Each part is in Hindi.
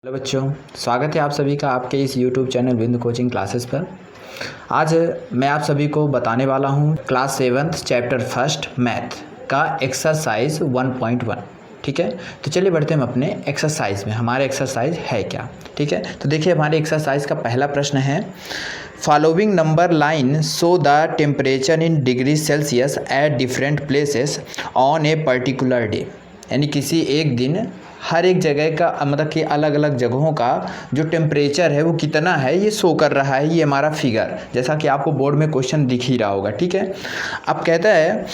हेलो बच्चों, स्वागत है आप सभी का आपके इस YouTube चैनल बिंदु कोचिंग क्लासेस पर। आज मैं आप सभी को बताने वाला हूँ class 7th chapter first math का एक्सरसाइज 1.1। ठीक है, तो चलिए बढ़ते हैं हम अपने एक्सरसाइज में। हमारे एक्सरसाइज है क्या? ठीक है, तो देखिए हमारे एक्सरसाइज का पहला प्रश्न है, following number line show the temperature in degree Celsius at different places on a particular day. यानी किसी एक दिन हर एक जगह का मतलब कि अलग अलग जगहों का जो टेम्परेचर है वो कितना है ये शो कर रहा है। ये हमारा फिगर, जैसा कि आपको बोर्ड में क्वेश्चन दिख ही रहा होगा। ठीक है, अब कहता है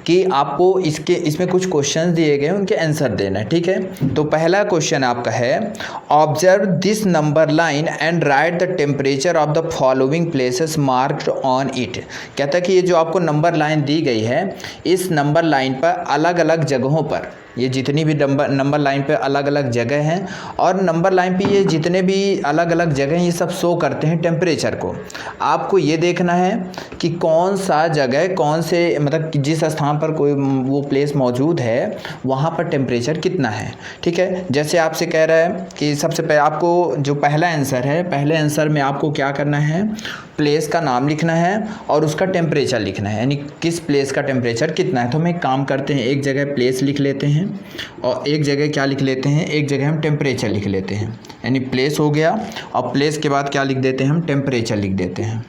कि आपको इसमें कुछ क्वेश्चंस दिए गए हैं, उनके आंसर देना है। ठीक है, तो पहला क्वेश्चन आपका है, observe this number line and right the temperature of the following places marked on it. कहता है कि ये जो आपको नंबर लाइन दी गई है, इस नंबर लाइन पर अलग अलग जगहों पर, ये जितनी भी नंबर लाइन पे अलग अलग जगह हैं और नंबर लाइन पे ये जितने भी अलग अलग जगह हैं ये सब शो करते हैं टेम्परेचर को। आपको ये देखना है कि कौन सा जगह, कौन से मतलब जिस स्थान पर कोई वो प्लेस मौजूद है वहाँ पर टेम्परेचर कितना है। ठीक है, जैसे आपसे कह रहा है कि सबसे पहले आपको जो पहला आंसर है, पहले आंसर में आपको क्या करना है, प्लेस का नाम लिखना है और उसका टेम्परेचर लिखना है, यानी किस प्लेस का टेम्परेचर कितना है। तो हम एक काम करते हैं, एक जगह प्लेस लिख लेते हैं और एक जगह क्या लिख लेते हैं, एक जगह हम टेम्परेचर लिख लेते हैं। यानी प्लेस हो गया और प्लेस के बाद क्या लिख देते हैं, हम टेम्परेचर लिख देते हैं।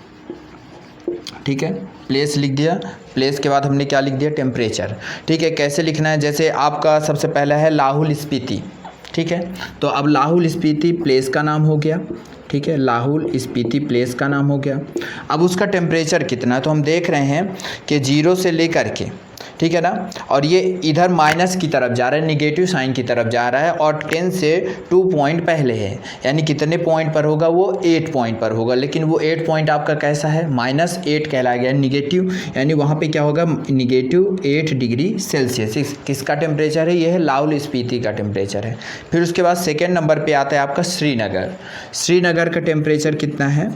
ठीक है, प्लेस लिख दिया, प्लेस के बाद हमने क्या लिख दिया, टेम्परेचर। ठीक है, कैसे लिखना है, जैसे आपका सबसे पहला है लाहौल स्पीति। ठीक है, तो अब लाहौल स्पीति प्लेस का नाम हो गया। ठीक है, लाहौल स्पीति प्लेस का नाम हो गया। अब उसका टेम्परेचर कितना है, तो हम देख रहे हैं कि 0 से लेकर के, ठीक है ना, और ये इधर माइनस की तरफ जा रहा है, निगेटिव साइन की तरफ जा रहा है और 10 से 2 पॉइंट पहले है। यानी कितने पॉइंट पर होगा, वो 8 पॉइंट पर होगा। लेकिन वो 8 पॉइंट आपका कैसा है, -8 कहला गया, निगेटिव। यानी वहाँ पे क्या होगा, -8 डिग्री सेल्सियस किसका टेम्परेचर है, ये है लाहौल स्पीति का टेम्परेचर है। फिर उसके बाद सेकेंड नंबर पर आता है आपका श्रीनगर। श्रीनगर का टेम्परेचर कितना है,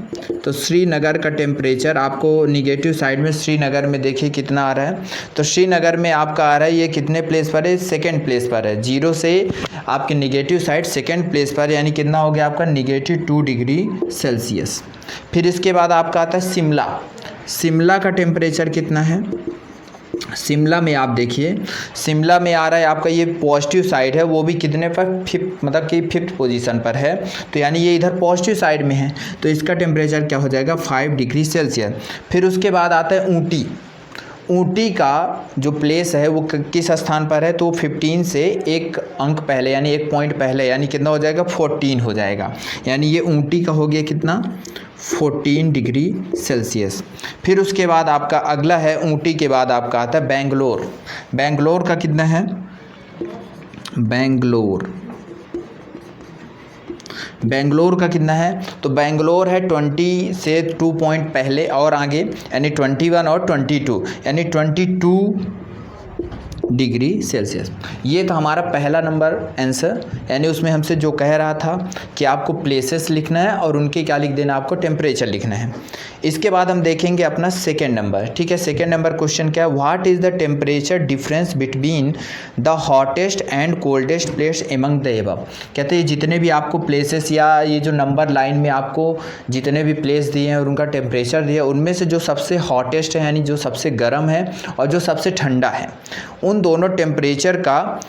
तो श्रीनगर का टेम्परेचर आपको निगेटिव साइड में श्रीनगर में देखिए कितना आ रहा है, तो श्रीनगर में आपका आ रहा है ये कितने प्लेस पर है, सेकंड प्लेस पर है। 0 से आपके निगेटिव साइड सेकंड प्लेस पर, यानी कितना हो गया आपका -2 डिग्री सेल्सियस। फिर इसके बाद आपका आता है शिमला। शिमला का टेम्परेचर कितना है, शिमला में आप देखिए, शिमला में आ रहा है आपका ये पॉजिटिव साइड है, वो भी कितने पर, मतलब कि 5th पोजीशन पर है। तो यानी ये इधर पॉजिटिव साइड में है, तो इसका टेम्परेचर क्या हो जाएगा, 5 डिग्री सेल्सियस। फिर उसके बाद आता है ऊटी। ऊटी का जो प्लेस है वो किस स्थान पर है, तो 15 से एक अंक पहले, यानी एक पॉइंट पहले, यानी कितना हो जाएगा, 14 हो जाएगा। यानी ये ऊटी का हो गया कितना, 14 डिग्री सेल्सियस। फिर उसके बाद आपका अगला है, ऊटी के बाद आपका आता है बेंगलोर। बेंगलोर का कितना है, बेंगलोर का कितना है, तो बेंगलोर है 20 से 2 पॉइंट पहले और आगे, यानी 21 और 22, यानी 22 डिग्री सेल्सियस। ये तो हमारा पहला नंबर आंसर, यानी उसमें हमसे जो कह रहा था कि आपको प्लेसेस लिखना है और उनके क्या लिख देना, आपको टेम्परेचर लिखना है। इसके बाद हम देखेंगे अपना सेकेंड नंबर। ठीक है, सेकेंड नंबर क्वेश्चन क्या है, what is the temperature difference between the hottest and coldest place among the above. कहते हैं जितने भी आपको प्लेसेस या ये जो नंबर लाइन में आपको जितने भी प्लेस दिए हैं और उनका टेम्परेचर दिया है, उनमें से जो सबसे हॉटेस्ट है यानी जो सबसे गर्म है और जो सबसे ठंडा है, उन दोनों टेम्परेचर का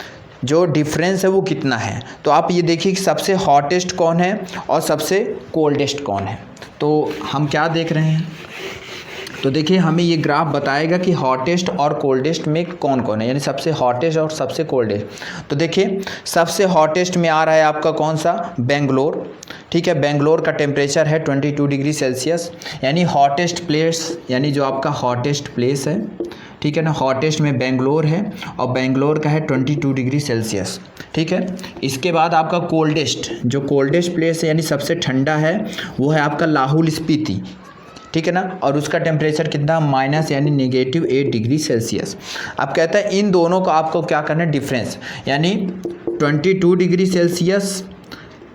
जो डिफरेंस है वो कितना है। तो आप ये देखिए कि सबसे हॉटेस्ट कौन है और सबसे कोल्डेस्ट कौन है। तो हम क्या देख रहे हैं, तो देखिए हमें ये ग्राफ बताएगा कि हॉटेस्ट और कोल्डेस्ट में कौन कौन है, यानी सबसे हॉटेस्ट और सबसे कोल्डेस्ट। तो देखिए सबसे हॉटेस्ट में आ रहा है आपका कौन सा, बेंगलोर। ठीक है, बेंगलोर का टेम्परेचर है 22 डिग्री सेल्सियस, यानी हॉटेस्ट प्लेस, यानी जो आपका हॉटेस्ट प्लेस है, ठीक है ना, हॉटेस्ट में बेंगलोर है और बेंगलोर का है 22 डिग्री सेल्सियस। ठीक है, इसके बाद आपका कोल्डेस्ट, जो कोल्डेस्ट प्लेस है यानी सबसे ठंडा है, वो है आपका लाहौल स्पीति। ठीक है ना, और उसका टेम्परेचर कितना, माइनस यानी -8 डिग्री सेल्सियस। अब कहता है इन दोनों का आपको क्या करना है, डिफरेंस, यानी 22 डिग्री सेल्सियस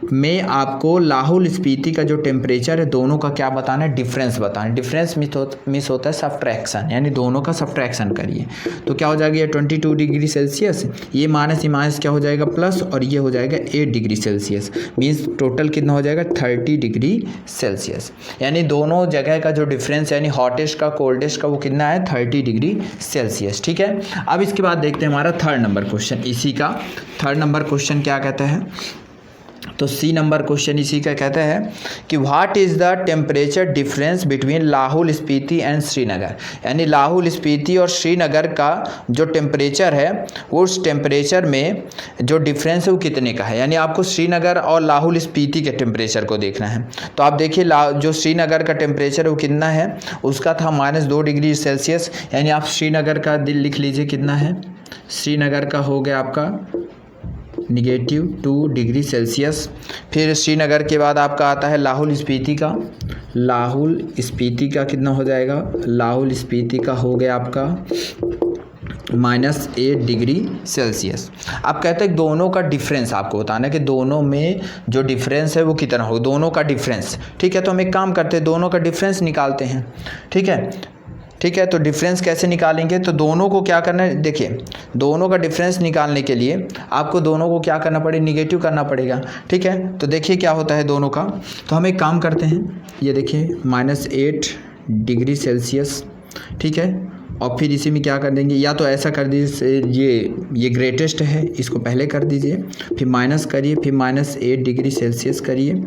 में आपको लाहौल स्पीति का जो टेम्परेचर है दोनों का क्या बताना है, डिफरेंस बताना है। डिफरेंस मिस होता है सब्ट्रैक्शन, यानी दोनों का सब्ट्रैक्शन करिए तो क्या हो जाएगा, ये 22 डिग्री सेल्सियस, ये माइनस क्या हो जाएगा प्लस, और ये हो जाएगा 8 डिग्री सेल्सियस, मीन्स टोटल कितना हो जाएगा 30 डिग्री सेल्सियस। यानी दोनों जगह का जो डिफरेंस यानी हॉटेस्ट का कोल्डेस्ट का वो कितना है 30 डिग्री सेल्सियस। ठीक है, अब इसके बाद देखते हैं हमारा थर्ड नंबर क्वेश्चन। इसी का थर्ड नंबर क्वेश्चन क्या कहता है, तो सी नंबर क्वेश्चन इसी का कहता है कि what is the temperature difference between Lahaul Spiti and Srinagar. यानी लाहौल स्पीति और श्रीनगर का जो टेम्परेचर है वो उस टेम्परेचर में जो डिफरेंस है वो कितने का है। यानी आपको श्रीनगर और लाहौल स्पीति के टेम्परेचर को देखना है। तो आप देखिए जो श्रीनगर का टेम्परेचर वो कितना है, उसका था -2 डिग्री सेल्सियस। यानी आप श्रीनगर का दिल लिख लीजिए कितना है, श्रीनगर का हो गया आपका -2 डिग्री सेल्सियस। फिर श्रीनगर के बाद आपका आता है लाहौल स्पीति का, लाहौल स्पीति का कितना हो जाएगा, लाहौल स्पीति का हो गया आपका -8 डिग्री सेल्सियस। आप कहते हैं दोनों का डिफरेंस आपको बताना है कि दोनों में जो डिफरेंस है वो कितना हो, दोनों का डिफरेंस। ठीक है, तो हम एक काम करते हैं, दोनों का डिफरेंस निकालते हैं। ठीक है, तो डिफरेंस कैसे निकालेंगे, तो दोनों को क्या करना है, देखिए दोनों का डिफरेंस निकालने के लिए आपको दोनों को क्या करना पड़ेगा, निगेटिव करना पड़ेगा। ठीक है, तो देखिए क्या होता है दोनों का, तो हम एक काम करते हैं, ये देखिए -8 डिग्री सेल्सियस। ठीक है, और फिर इसी में क्या कर देंगे, या तो ऐसा कर दीजिए, ये ग्रेटेस्ट है इसको पहले कर दीजिए, फिर माइनस करिए, फिर -8 डिग्री सेल्सियस करिए।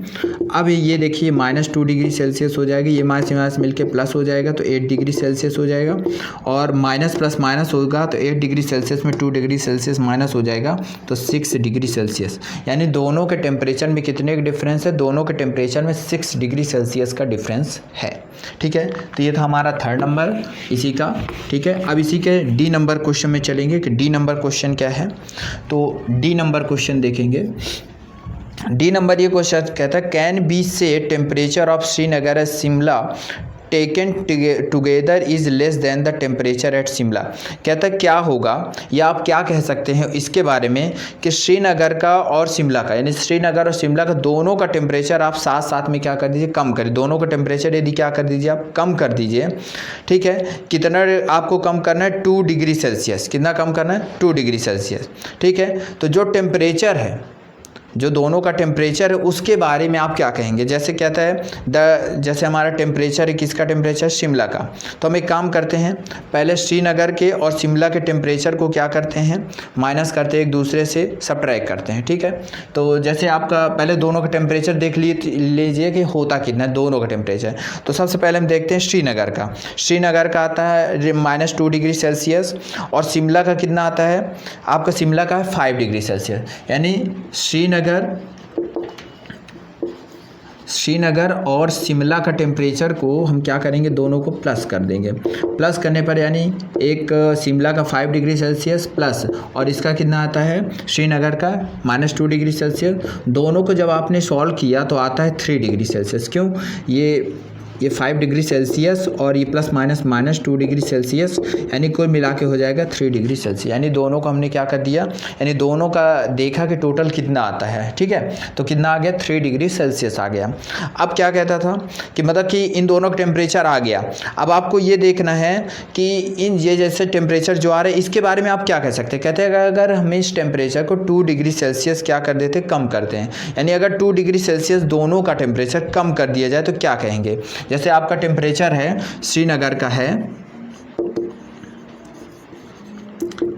अब ये देखिए -2 डिग्री सेल्सियस हो जाएगा, ये माइनस मिलके प्लस हो जाएगा तो 8 डिग्री सेल्सियस हो जाएगा, और माइनस प्लस माइनस होगा तो 8 डिग्री सेल्सियस में 2 डिग्री सेल्सियस माइनस हो जाएगा तो 6 डिग्री सेल्सियस। यानी दोनों के टेम्परेचर में कितने का डिफरेंस है, दोनों के टेम्परेचर में 6 डिग्री सेल्सियस का डिफरेंस है। ठीक है, तो ये था हमारा थर्ड नंबर इसी का। ठीक है, अब इसी के डी नंबर क्वेश्चन में चलेंगे कि डी नंबर क्वेश्चन क्या है। तो डी नंबर क्वेश्चन देखेंगे, डी नंबर ये क्वेश्चन कहता है कैन बी से temperature of Srinagar and Shimla taken together is less than the temperature at Shimla. कहता है क्या होगा या आप क्या कह सकते हैं इसके बारे में कि श्रीनगर का और शिमला का, यानी श्रीनगर और शिमला का दोनों का टेम्परेचर आप साथ साथ में क्या कर दीजिए, कम करिए। दोनों का टेम्परेचर यदि क्या कर दीजिए, आप कम कर दीजिए। ठीक है, कितना आपको कम करना है, 2 डिग्री सेल्सियस। कितना कम करना है, 2 डिग्री सेल्सियस। ठीक है, तो जो टेम्परेचर है, जो दोनों का टेम्परेचर है उसके बारे में आप क्या कहेंगे। जैसे कहता है जैसे हमारा टेम्परेचर है, किसका टेम्परेचर, शिमला का। तो हम एक काम करते हैं, पहले श्रीनगर के और शिमला के टेम्परेचर को क्या करते हैं, माइनस करते हैं, एक दूसरे से सब्ट्रैक्ट करते हैं। ठीक है, तो जैसे आपका पहले दोनों का टेम्परेचर देख लीजिए कि होता कितना है दोनों का टेम्परेचर। तो सबसे पहले हम देखते हैं श्रीनगर का। श्रीनगर का आता है -2 डिग्री सेल्सियस, और शिमला का कितना आता है, आपका शिमला का है 5 डिग्री सेल्सियस। यानी श्रीनगर और शिमला का टेम्परेचर को हम क्या करेंगे, दोनों को प्लस कर देंगे। प्लस करने पर यानी एक शिमला का 5 डिग्री सेल्सियस प्लस, और इसका कितना आता है, श्रीनगर का -2 डिग्री सेल्सियस। दोनों को जब आपने सॉल्व किया तो आता है 3 डिग्री सेल्सियस। क्यों, ये 5 डिग्री सेल्सियस और ये प्लस माइनस -2 डिग्री सेल्सियस, यानी कुल मिला के हो जाएगा 3 डिग्री सेल्सियस। यानी दोनों को हमने क्या कर दिया, यानी दोनों का देखा कि टोटल कितना आता है। ठीक है, तो कितना आ गया, 3 डिग्री सेल्सियस आ गया। अब क्या कहता था कि मतलब कि इन दोनों का टेम्परेचर आ गया। अब आपको ये देखना है कि इन ये जैसे टेम्परेचर जो आ रहे हैं इसके बारे में आप क्या कह सकते हैं। कहते हैं अगर हम इस टेम्परेचर को 2 डिग्री सेल्सियस क्या कर देते, कम करते हैं। यानी अगर 2 डिग्री सेल्सियस दोनों का टेम्परेचर कम कर दिया जाए तो क्या कहेंगे। जैसे आपका टेम्परेचर है, श्रीनगर का है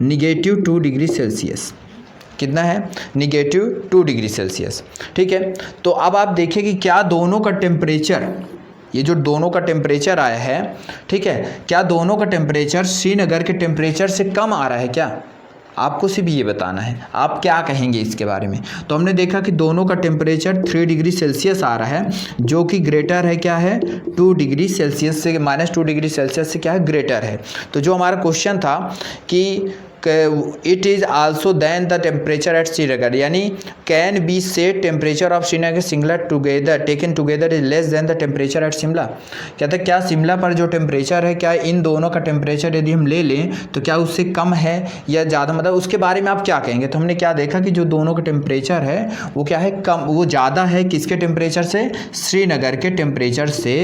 -2 डिग्री सेल्सियस। कितना है, -2 डिग्री सेल्सियस। ठीक है, तो अब आप देखिए कि क्या दोनों का टेम्परेचर, ये जो दोनों का टेम्परेचर आया है, ठीक है, क्या दोनों का टेम्परेचर श्रीनगर के टेम्परेचर से कम आ रहा है क्या। आपको सिर्फ ये बताना है, आप क्या कहेंगे इसके बारे में। तो हमने देखा कि दोनों का टेम्परेचर 3 डिग्री सेल्सियस आ रहा है, जो कि ग्रेटर है क्या है, 2 डिग्री सेल्सियस से, -2 डिग्री सेल्सियस से क्या है, ग्रेटर है। तो जो हमारा क्वेश्चन था कि it is also then the temperature at Srinagar, यानी can be said temperature of Srinagar singular together taken together is less than the temperature at Shimla. कहते हैं क्या शिमला पर जो टेम्परेचर है, क्या इन दोनों का टेम्परेचर यदि हम ले लें तो क्या उससे कम है या ज़्यादा, मतलब उसके बारे में आप क्या कहेंगे। तो हमने क्या देखा कि जो दोनों का टेम्परेचर है वो क्या है, कम, वो ज़्यादा है किसके टेम्परेचर से, श्रीनगर के टेम्परेचर से।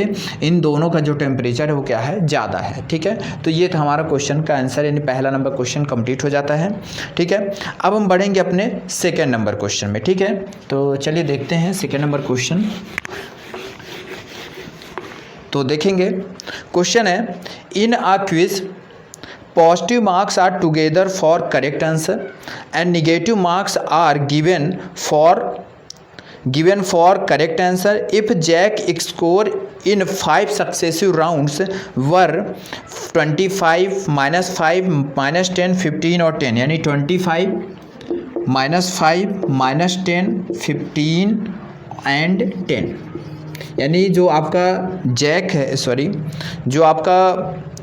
इन दोनों का जो टेम्परेचर है वो क्या है, ज़्यादा है। ठीक है, तो ये था हमारा क्वेश्चन का आंसर, यानी पहला नंबर क्वेश्चन कंप्लीट हो जाता है। ठीक है, अब हम बढ़ेंगे अपने सेकेंड नंबर क्वेश्चन में। ठीक है, तो चलिए देखते हैं सेकेंड नंबर क्वेश्चन। तो देखेंगे, क्वेश्चन है in a quiz positive marks are together for correct answer and negative marks are given for correct answer if Jack score in 5 successive rounds were 25 -5 -10 15 और 10, यानी 25 -5 -10 15 एंड 10, यानी जो आपका जैक है, सॉरी जो आपका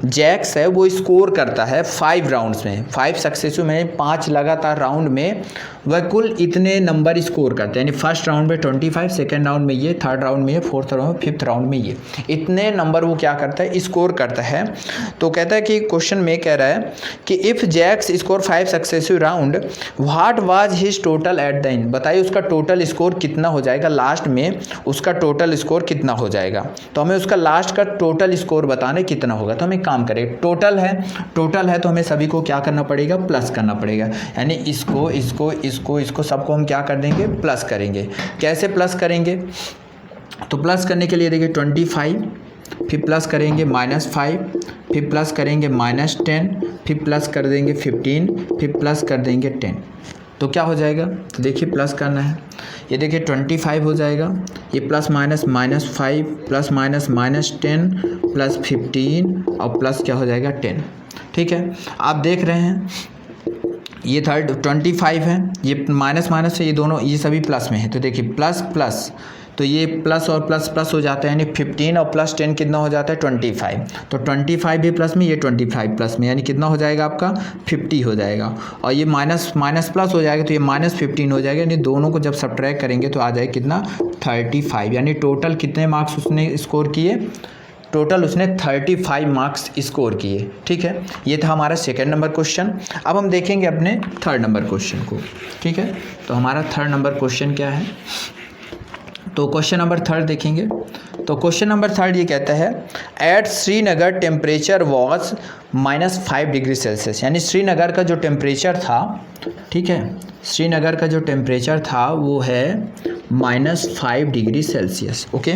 जैक्स है वो स्कोर करता है 5 राउंड्स में, 5 सक्सेसिव में 5 लगातार राउंड में वह कुल इतने नंबर स्कोर करते हैं, यानी फर्स्ट राउंड में 25, सेकेंड राउंड में ये, थर्ड राउंड में ये, फोर्थ राउंड में, फिफ्थ राउंड में ये, इतने नंबर वो क्या करता है, स्कोर करता है। तो कहता है कि क्वेश्चन में कह रहा है कि if Jacks score 5 successive round what was his total at the end, बताइए उसका टोटल स्कोर कितना हो जाएगा, लास्ट में उसका टोटल स्कोर कितना हो जाएगा। तो हमें उसका लास्ट का टोटल स्कोर बताने कितना होगा। तो हमें काम करें, टोटल है तो हमें सभी को क्या करना पड़ेगा, प्लस करना पड़ेगा, यानी इसको सबको हम क्या कर देंगे, प्लस करेंगे। कैसे प्लस करेंगे, तो प्लस करने के लिए देखिए 25, फिर प्लस करेंगे -5, फिर प्लस करेंगे -10, फिर प्लस कर देंगे 15, फिर प्लस कर देंगे 10। तो क्या हो जाएगा, तो देखिए प्लस करना है, ये देखिए 25 हो जाएगा, ये plus minus -5 plus minus -10 plus 15 और प्लस क्या हो जाएगा 10। ठीक है, आप देख रहे हैं ये 25 है, ये माइनस माइनस है, ये दोनों ये सभी प्लस में है। तो देखिए प्लस प्लस, तो ये प्लस और प्लस प्लस हो जाता है, यानी 15 और प्लस 10 कितना हो जाता है 25। तो 25 भी प्लस में, ये 25 प्लस में, यानी कितना हो जाएगा आपका 50 हो जाएगा। और ये माइनस माइनस प्लस हो जाएगा तो ये -15 हो जाएगा, यानी दोनों को जब सब्ट्रैक्ट करेंगे तो आ जाएगा कितना 35, यानी टोटल कितने मार्क्स उसने स्कोर किए, टोटल उसने 35 मार्क्स स्कोर किए। ठीक है, ये था हमारा सेकेंड नंबर क्वेश्चन। अब हम देखेंगे अपने थर्ड नंबर क्वेश्चन को। ठीक है, तो हमारा थर्ड नंबर क्वेश्चन क्या है, तो क्वेश्चन नंबर थर्ड देखेंगे। तो क्वेश्चन नंबर थर्ड ये कहता है at Srinagar temperature was -5 degree Celsius, यानी श्रीनगर का जो टेम्परेचर था, ठीक है, श्रीनगर का जो टेम्परेचर था वो है -5 degree Celsius. Okay,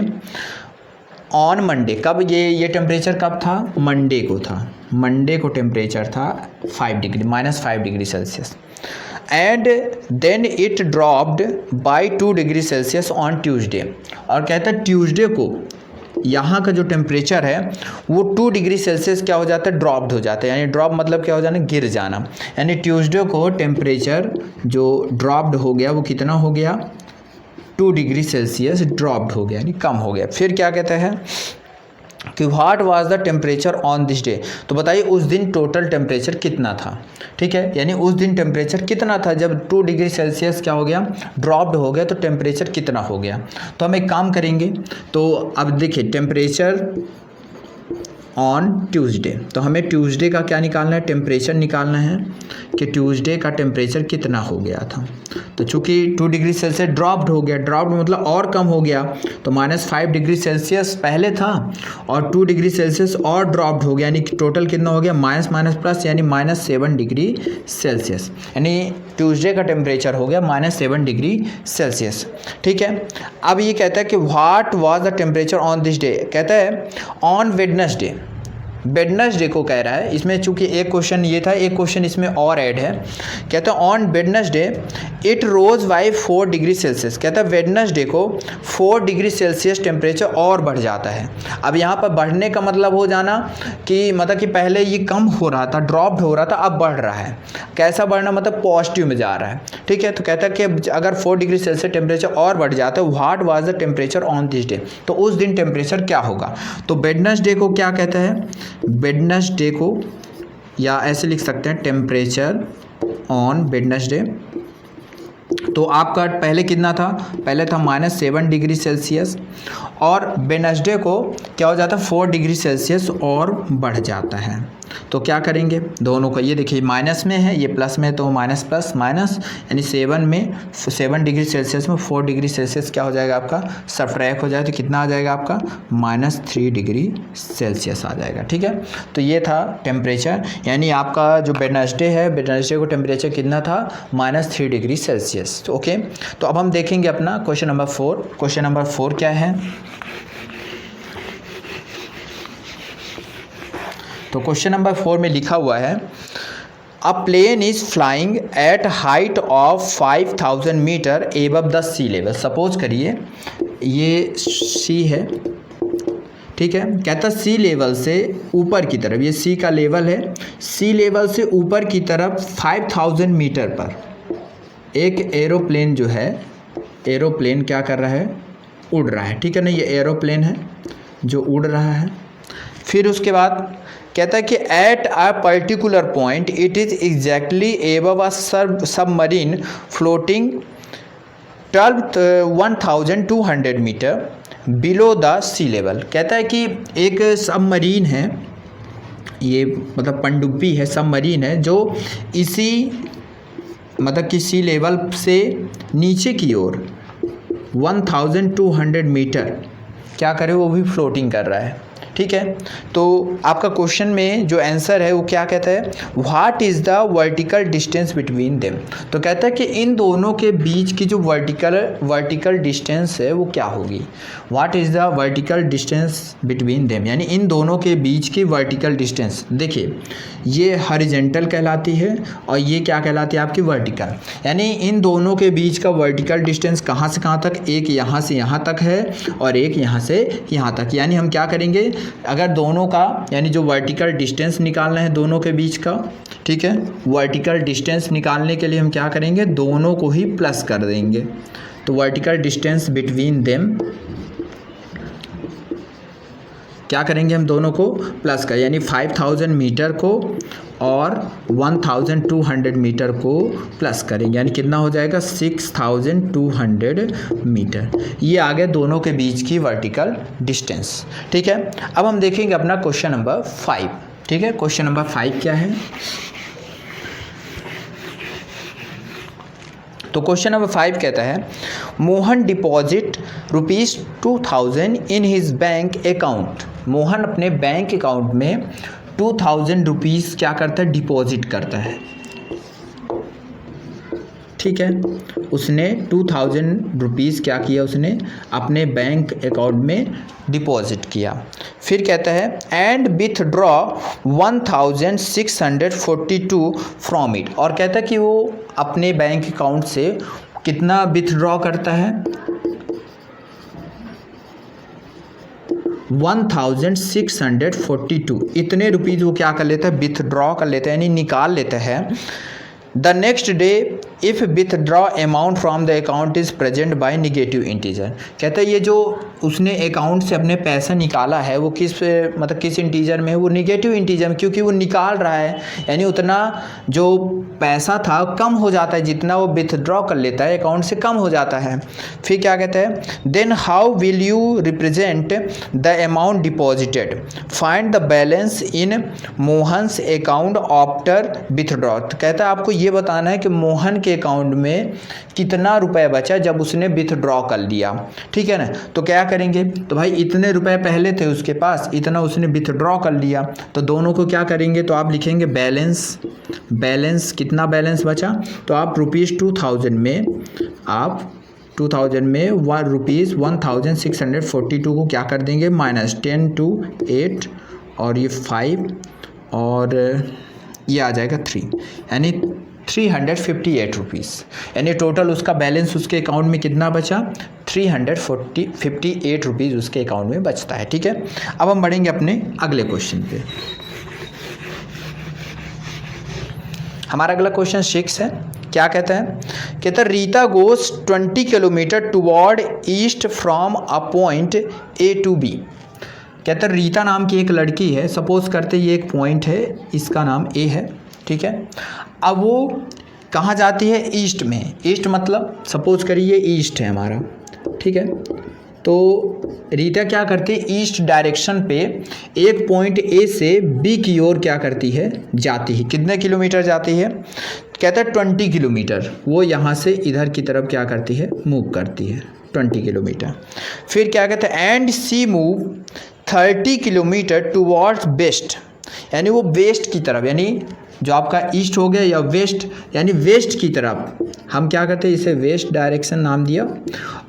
on Monday, कब ये टेम्परेचर कब था, मंडे को था, मंडे को टेम्परेचर था -5 degree Celsius and then it dropped by 2 degree Celsius on Tuesday. और कहता है ट्यूसडे को यहाँ का जो टेम्परेचर है वो 2 डिग्री सेल्सियस क्या हो जाता है, ड्रॉप्ड हो जाता है, यानी ड्रॉप मतलब क्या हो जाना, गिर जाना, यानी ट्यूसडे को टेम्परेचर जो ड्रॉप्ड हो गया वो कितना हो गया, 2 डिग्री सेल्सियस ड्रॉप्ड हो गया, यानी कम हो गया। फिर क्या कहता है कि what was the temperature on this day, तो बताइए उस दिन टोटल टेम्परेचर कितना था। ठीक है, यानी उस दिन टेम्परेचर कितना था जब 2 डिग्री सेल्सियस क्या हो गया, ड्रॉप्ड हो गया, तो टेम्परेचर कितना हो गया। तो हम एक काम करेंगे, तो अब देखिए टेम्परेचर ऑन ट्यूसडे, तो हमें ट्यूसडे का क्या निकालना है, टेम्परेचर निकालना है कि ट्यूसडे का टेम्परेचर कितना हो गया था। तो चूंकि 2 डिग्री सेल्सियस ड्रॉप्ड हो गया, ड्रॉप्ड मतलब और कम हो गया, तो -5 डिग्री सेल्सियस पहले था और 2 डिग्री सेल्सियस और ड्रॉप्ड हो गया, यानी टोटल कितना हो गया, माइनस माइनस प्लस, यानी -7 डिग्री सेल्सियस, यानी ट्यूसडे का टेम्परेचर हो गया -7 डिग्री सेल्सियस। ठीक है, अब ये कहता है कि what was the temperature on this day, कहता है ऑन वेडनेसडे, वेडनेसडे को कह रहा है, इसमें चूंकि एक क्वेश्चन ये था, एक क्वेश्चन इसमें और ऐड है। कहता है on Wednesday it rose by 4 degree Celsius, कहता है वेडनेसडे को 4 डिग्री सेल्सियस टेम्परेचर और बढ़ जाता है। अब यहाँ पर बढ़ने का मतलब हो जाना कि मतलब कि पहले ये कम हो रहा था, ड्रॉप्ड हो रहा था, अब बढ़ रहा है। कैसा बढ़ना, मतलब पॉजिटिव में जा रहा है। ठीक है, तो कहता है कि अगर 4 डिग्री सेल्सियस टेम्परेचर और बढ़ जाता है, what was the temperature on this day, तो उस दिन टेम्परेचर क्या होगा। तो वेडनेसडे को क्या कहता है, वेडनेसडे को या ऐसे लिख सकते हैं टेम्परेचर ऑन वेडनेसडे। तो आपका पहले कितना था, पहले था -7 डिग्री सेल्सियस, और वेडनेसडे को क्या हो जाता है 4 डिग्री सेल्सियस और बढ़ जाता है। तो क्या करेंगे दोनों को, ये देखिए माइनस में है, ये प्लस में है, तो माइनस प्लस माइनस, यानी 7 डिग्री सेल्सियस में 4 डिग्री सेल्सियस क्या हो जाएगा आपका सब्ट्रैक्ट हो जाएगा, तो कितना आ जाएगा आपका -3 डिग्री सेल्सियस आ जाएगा। ठीक है, तो ये था टेम्परेचर, यानी आपका जो वेडनेसडे है, वेडनेसडे को टेम्परेचर कितना था -3 डिग्री सेल्सियस। ओके, तो अब हम देखेंगे अपना क्वेश्चन नंबर 4। क्वेश्चन नंबर 4 क्या है, तो क्वेश्चन नंबर 4 में लिखा हुआ है a plane is flying at height of 5000 metre above the sea level. Suppose करिए ये सी है, ठीक है, कहता सी लेवल से ऊपर की तरफ, ये सी का लेवल है, सी लेवल से ऊपर की तरफ 5000 मीटर पर एक एरोप्लेन जो है, एरोप्लेन क्या कर रहा है, उड़ रहा है। ठीक है ना, ये एरोप्लेन है जो उड़ रहा है। फिर उसके बाद कहता है कि at a particular point it is exactly above a submarine floating 1200 metre below the sea level. कहता है कि एक सबमरीन है, ये मतलब पनडुब्बी है, सबमरीन है, जो इसी मतलब कि सी लेवल से नीचे की ओर 1200 मीटर क्या करे, वो भी फ्लोटिंग कर रहा है। ठीक है, तो आपका क्वेश्चन में जो आंसर है वो क्या कहता है, what is the vertical distance between them. तो कहता है कि इन दोनों के बीच की जो वर्टिकल डिस्टेंस है वो क्या होगी, what is the vertical distance between them, यानी इन दोनों के बीच की वर्टिकल डिस्टेंस। देखिए ये हॉरिजॉन्टल कहलाती है और ये क्या कहलाती है आपकी वर्टिकल, यानी इन दोनों के बीच का वर्टिकल डिस्टेंस कहाँ से कहाँ तक, एक यहाँ से यहाँ तक है और एक यहाँ से यहाँ तक। यानी हम क्या करेंगे, अगर दोनों का यानी जो वर्टिकल डिस्टेंस निकालना है दोनों के बीच का, ठीक है, वर्टिकल डिस्टेंस निकालने के लिए हम क्या करेंगे, दोनों को ही प्लस कर देंगे। तो वर्टिकल डिस्टेंस बिटवीन देम क्या करेंगे, हम दोनों को प्लस कर, यानी 5000 मीटर को और 1200 मीटर को प्लस करेंगे, यानी कितना हो जाएगा 6200 मीटर। ये आ गए दोनों के बीच की वर्टिकल डिस्टेंस। ठीक है, अब हम देखेंगे अपना क्वेश्चन नंबर 5। ठीक है, क्वेश्चन नंबर 5 क्या है, तो क्वेश्चन नंबर 5 कहता है Mohan deposit ₹2000 in his bank account. Mohan अपने बैंक अकाउंट में 2000 रुपीज़ क्या करता है, डिपॉजिट करता है। ठीक है, उसने 2000 रुपीज़ क्या किया, उसने अपने बैंक अकाउंट में डिपॉजिट किया। फिर कहता है एंड विथड्रॉ 1642 फ्रॉम इट, और कहता है कि वो अपने बैंक अकाउंट से कितना विथड्रॉ करता है, 1642 इतने रुपीज़ वो क्या कर लेता है, विथड्रॉ कर लेता है, यानी निकाल लेता है। The next day if withdraw amount from the account is present by negative integer. कहता है ये जो उसने अकाउंट से अपने पैसा निकाला है वो किस मतलब किस इंटीजर में है, वो निगेटिव इंटीजर में, क्योंकि वो निकाल रहा है, यानी उतना जो पैसा था कम हो जाता है, जितना वो विथड्रॉ कर लेता है अकाउंट से कम हो जाता है। फिर क्या कहता है then how will you represent the amount deposited, find the balance in Mohan's account after withdraw. कहता है आपको ये बताना है कि मोहन के अकाउंट में कितना रुपए बचा जब उसने विथड्रॉ कर लिया। ठीक है ना, तो क्या करेंगे, तो भाई इतने रुपए पहले थे उसके पास, इतना उसने विथड्रॉ कर लिया, तो दोनों को क्या करेंगे, तो आप लिखेंगे बैलेंस, बैलेंस कितना बैलेंस बचा, तो आप ₹2000 में आप 2000 में ₹1642 को क्या कर देंगे, -10 to 8 और ये 5 और ये आ जाएगा 3, यानी 358 रुपीज़, यानी टोटल उसका बैलेंस उसके अकाउंट में कितना बचा, 358 रुपीज़ उसके अकाउंट में बचता है। ठीक है, अब हम बढ़ेंगे अपने अगले क्वेश्चन पे। हमारा अगला क्वेश्चन 6 है। क्या कहता है, कहता है रीता गोस 20 kilometre toward east from a point A to B। कहते हैं रीता नाम की एक लड़की है, सपोज करते ये एक पॉइंट है, इसका नाम ए है, ठीक है। अब वो कहाँ जाती है, ईस्ट में। ईस्ट मतलब सपोज करिए ईस्ट है हमारा, ठीक है। तो रीता क्या करती है, ईस्ट डायरेक्शन पे एक पॉइंट ए से बी की ओर क्या करती है, जाती है। कितने किलोमीटर जाती है, कहता है 20 किलोमीटर। वो यहाँ से इधर की तरफ क्या करती है, मूव करती है 20 किलोमीटर। फिर क्या कहते हैं, and she move 30 kilometre towards west, यानी वो वेस्ट की तरफ, यानी जो आपका ईस्ट हो गया या वेस्ट, यानी वेस्ट की तरफ हम क्या करते हैं, इसे वेस्ट डायरेक्शन नाम दिया।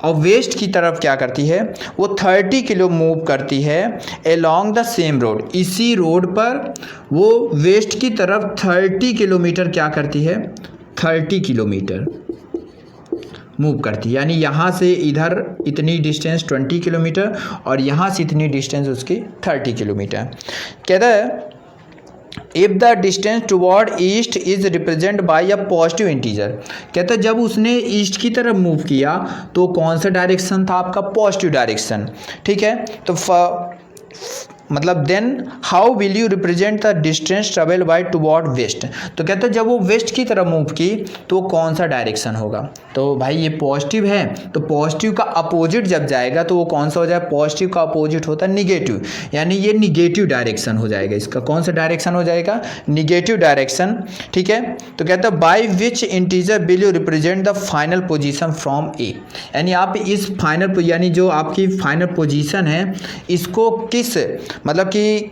और वेस्ट की तरफ क्या करती है, वो 30 किलो मूव करती है अलोंग द सेम रोड। इसी रोड पर वो वेस्ट की तरफ 30 किलोमीटर क्या करती है, 30 किलोमीटर मूव करती है। यानी यहाँ से इधर इतनी डिस्टेंस 20 किलोमीटर और यहाँ से इतनी डिस्टेंस उसकी 30 किलोमीटर। कहता है if the distance toward east is represent by a positive integer. कहता है जब उसने ईस्ट की तरफ मूव किया तो कौन सा डायरेक्शन था आपका, पॉजिटिव डायरेक्शन, ठीक है। तो मतलब then how will you represent the distance travel by toward west. तो कहते हैं जब वो वेस्ट की तरफ मूव की तो कौन सा डायरेक्शन होगा। तो भाई ये पॉजिटिव है, तो पॉजिटिव का अपोजिट जब जाएगा तो वो कौन सा हो जाए, पॉजिटिव का अपोजिट होता है निगेटिव, यानी ये निगेटिव डायरेक्शन हो जाएगा। इसका कौन सा डायरेक्शन हो जाएगा, निगेटिव डायरेक्शन, ठीक है। तो कहते हैं by which integer will you represent the final position from A, यानी आप इस फाइनल, यानी जो आपकी फाइनल पोजीशन है इसको किस, मतलब कि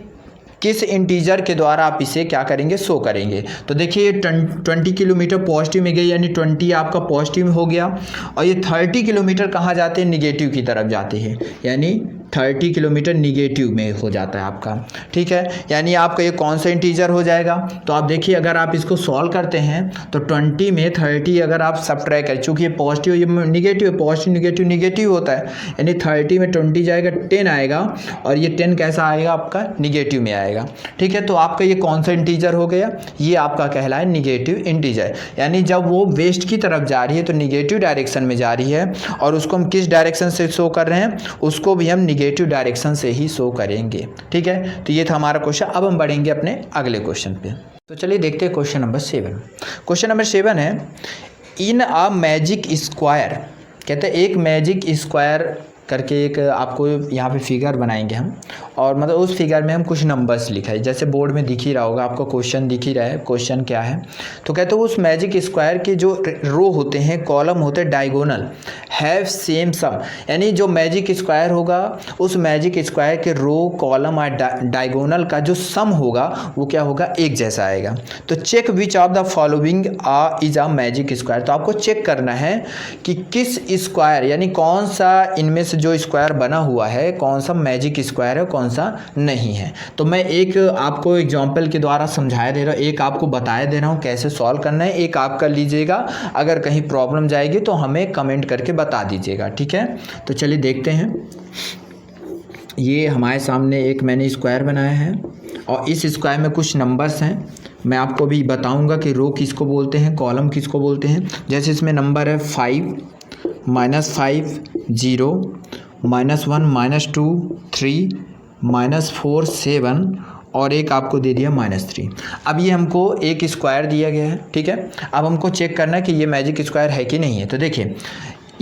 किस इंटीजर के द्वारा आप इसे क्या करेंगे, शो करेंगे। तो देखिए 20 किलोमीटर पॉजिटिव में गई, यानी 20 आपका पॉजिटिव में हो गया, और ये 30 किलोमीटर कहाँ जाते हैं, निगेटिव की तरफ जाते हैं, यानी 30 किलोमीटर निगेटिव में हो जाता है आपका, ठीक है। यानी आपका ये कौन सा इंटीजर हो जाएगा। तो आप देखिए अगर आप इसको सॉल्व करते हैं तो 20 में 30 अगर आप सब्ट्रैक्ट करें, चूँकि ये पॉजिटिव ये निगेटिव, पॉजिटिव निगेटिव निगेटिव होता है, यानी 30 में 20 जाएगा 10 आएगा, और ये 10 कैसा आएगा आपका, निगेटिव में आएगा, ठीक है। तो आपका ये कौन सा इंटीजर हो गया, ये आपका कहलाए निगेटिव इंटीजर। यानी जब वो वेस्ट की तरफ जा रही है तो निगेटिव डायरेक्शन में जा रही है, और उसको हम किस डायरेक्शन से शो कर रहे हैं, उसको भी हम निगेटिव डायरेक्शन से ही शो करेंगे, ठीक है। तो ये था हमारा क्वेश्चन। अब हम बढ़ेंगे अपने अगले क्वेश्चन पे। तो चलिए देखते हैं क्वेश्चन नंबर 7। क्वेश्चन नंबर 7 है इन अ मैजिक स्क्वायर। कहते हैं एक मैजिक स्क्वायर करके एक आपको यहाँ पे फिगर बनाएंगे हम, और मतलब उस फिगर में हम कुछ नंबर्स लिखाए, जैसे बोर्ड में दिख ही रहा होगा आपको, क्वेश्चन दिख ही रहा है, क्वेश्चन क्या है। तो कहते हैं उस मैजिक स्क्वायर के जो रो होते हैं, कॉलम होते हैं डायगोनल, हैव सेम सम, यानी जो मैजिक स्क्वायर होगा उस मैजिक स्क्वायर के रो, कॉलम और डायगोनल का जो सम होगा वो क्या होगा, एक जैसा आएगा। तो check which of the following is a magic square. तो आपको चेक करना है कि किस स्क्वायर, यानी कौन सा इनमें से जो स्क्वायर बना हुआ है कौन सा मैजिक स्क्वायर है, कौन सा नहीं है। तो मैं एक आपको एग्जांपल के द्वारा समझाया दे रहा हूँ, एक आपको बताया दे रहा हूँ कैसे सॉल्व करना है, एक आप कर लीजिएगा। अगर कहीं प्रॉब्लम जाएगी तो हमें कमेंट करके बता दीजिएगा, ठीक है। तो चलिए देखते हैं। ये हमारे सामने एक मैंने स्क्वायर बनाया है, और इस स्क्वायर में कुछ नंबर्स हैं। मैं आपको भी बताऊंगा कि रो किसको बोलते हैं, कॉलम किसको बोलते हैं। जैसे इसमें नंबर है 5, -5, 0, -1, -2, 3, -4, 7, और एक आपको दे दिया -3। अब ये हमको एक स्क्वायर दिया गया है, ठीक है। अब हमको चेक करना है कि ये मैजिक स्क्वायर है कि नहीं है। तो देखिए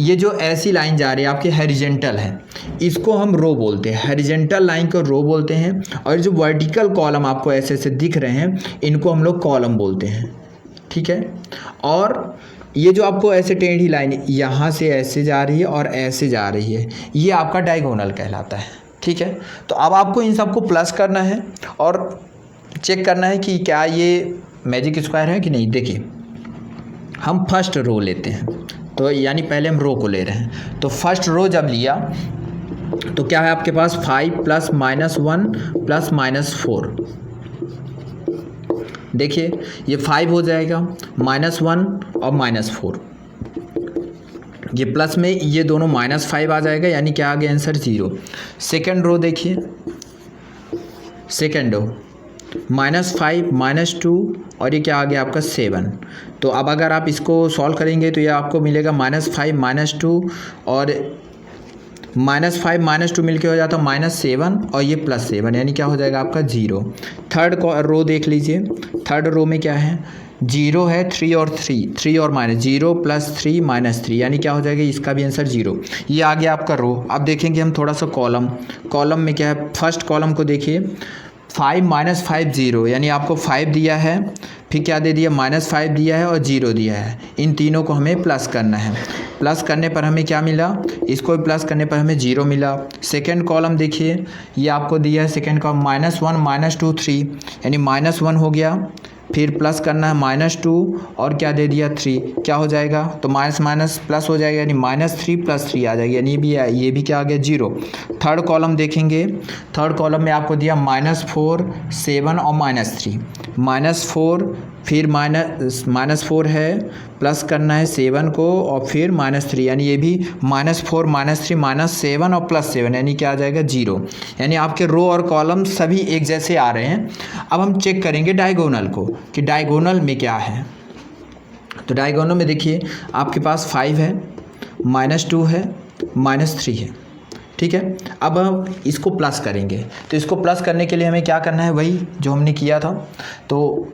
ये जो ऐसी लाइन जा रही है आपकी हॉरिजॉन्टल है, इसको हम रो बोलते हैं, हॉरिजॉन्टल लाइन को रो बोलते हैं। और जो वर्टिकल कॉलम आपको ऐसे ऐसे दिख रहे हैं इनको हम लोग कॉलम बोलते हैं, ठीक है। और ये जो आपको ऐसे टेढ़ी लाइन यहाँ से ऐसे जा रही है और ऐसे जा रही है, ये आपका डायगोनल कहलाता है, ठीक है। तो अब आपको इन सबको प्लस करना है और चेक करना है कि क्या ये मैजिक स्क्वायर है कि नहीं। देखिए हम फर्स्ट रो लेते हैं, तो यानी पहले हम रो को ले रहे हैं। तो फर्स्ट रो जब लिया तो क्या है आपके पास 5 + -1 + -4। देखिए ये 5 हो जाएगा, -1 और -4, ये प्लस में ये दोनों -5 आ जाएगा, यानी क्या आ गया आंसर 0। सेकेंड रो देखिए, सेकेंड रो -5 -2 और ये क्या आ गया आपका 7। तो अब अगर आप इसको सॉल्व करेंगे तो ये आपको मिलेगा -5 -2 और -5 -2 मिलके हो जाता है -7 और ये +7, यानी क्या हो जाएगा आपका 0। थर्ड रो देख लीजिए, थर्ड रो में क्या है, 0 है, 3 और 3 और -0 +3 -3, यानी क्या हो जाएगा, इसका भी आंसर 0। ये आ गया आपका रो। अब देखेंगे हम थोड़ा सा कॉलम में क्या है, फर्स्ट कॉलम को देखिए, 5 -5 0, यानी आपको 5 दिया है, फिर क्या दे दिया, -5 दिया है और 0 दिया है। इन तीनों को हमें प्लस करना है। प्लस करने पर हमें क्या मिला, इसको भी प्लस करने पर हमें 0 मिला। सेकंड कॉलम देखिए, ये आपको दिया है सेकंड कॉलम, -1 -2 3, यानी -1 हो गया, फिर प्लस करना है -2 और क्या दे दिया 3, क्या हो जाएगा, तो माइनस माइनस प्लस हो जाएगा, यानी -3 + 3 आ जाएगी, यानी ये भी क्या आ गया 0। थर्ड कॉलम देखेंगे, थर्ड कॉलम में आपको दिया -4 7 और -3, -4 फिर -4 है, प्लस करना है 7 को और फिर -3, यानी ये भी -4 -3 -7 और +7, यानी क्या आ जाएगा 0। यानी आपके रो और कॉलम सभी एक जैसे आ रहे हैं। अब हम चेक करेंगे डायगोनल को कि डायगोनल में क्या है। तो डायगोनल में देखिए आपके पास 5 है, -2 है, -3 है, ठीक है। अब हम इसको प्लस करेंगे, तो इसको प्लस करने के लिए हमें क्या करना है, वही जो हमने किया था। तो